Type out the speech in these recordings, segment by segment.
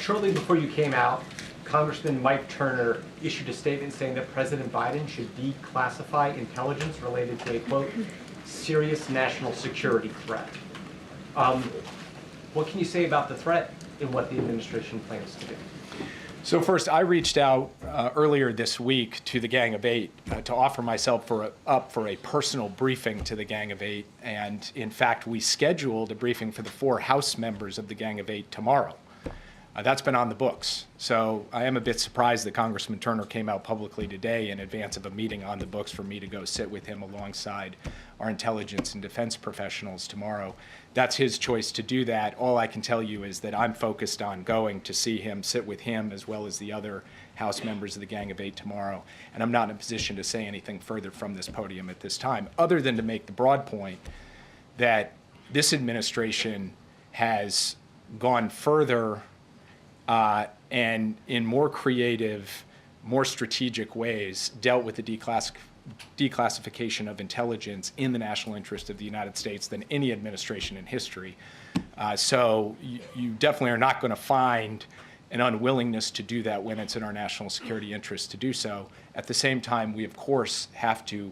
Shortly before you came out, Congressman Mike Turner issued a statement saying that President Biden should declassify intelligence related to a, quote, serious national security threat. What can you say about the threat and what the administration plans to do? So first, I reached out earlier this week to the Gang of Eight to offer myself up for a personal briefing to the Gang of Eight. And in fact, we scheduled a briefing for the 4 House members of the Gang of Eight tomorrow. That's been on the books. So I am a bit surprised that Congressman Turner came out publicly today in advance of a meeting on the books for me to go sit with him alongside our intelligence and defense professionals tomorrow. That's his choice to do that. All I can tell you is that I'm focused on going to see him, sit with him, as well as the other House members of the Gang of Eight tomorrow. And I'm not in a position to say anything further from this podium at this time, other than to make the broad point that this administration has gone further and in more creative, more strategic ways dealt with the declassification of intelligence in the national interest of the United States than any administration in history. So you definitely are not going to find an unwillingness to do that when it's in our national security interest to do so. At the same time, we of course have to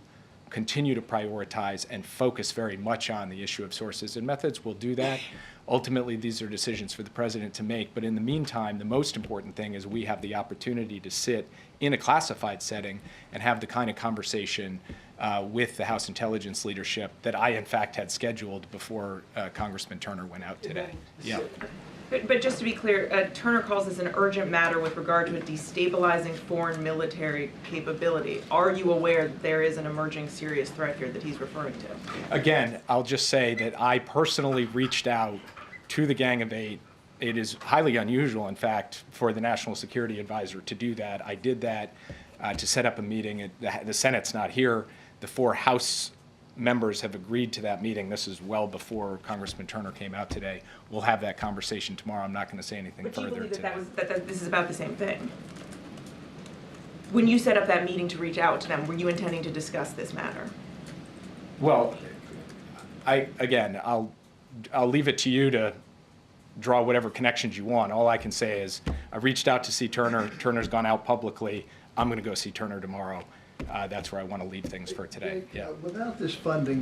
continue to prioritize and focus very much on the issue of sources and methods. We'll do that. Ultimately, these are decisions for the president to make. But in the meantime, the most important thing is we have the opportunity to sit in a classified setting and have the kind of conversation with the House intelligence leadership that I, in fact, had scheduled before Congressman Turner went out today. Yeah. But just to be clear, Turner calls this an urgent matter with regard to a destabilizing foreign military capability. Are you aware that there is an emerging serious threat here that he's referring to? Again, I'll just say that I personally reached out to the Gang of Eight. It is highly unusual, in fact, for the National Security Advisor to do that. I did that to set up a meeting. The Senate's not here. The 4 House members have agreed to that meeting. This is well before Congressman Turner came out today. We'll have that conversation tomorrow. I'm not going to say anything further today. But you believe that this is about the same thing? When you set up that meeting to reach out to them, were you intending to discuss this matter? Well, I'll leave it to you to draw whatever connections you want. All I can say is I reached out to see Turner. Turner's gone out publicly. I'm going to go see Turner tomorrow. That's where I want to leave things for today. Yeah. Without this funding,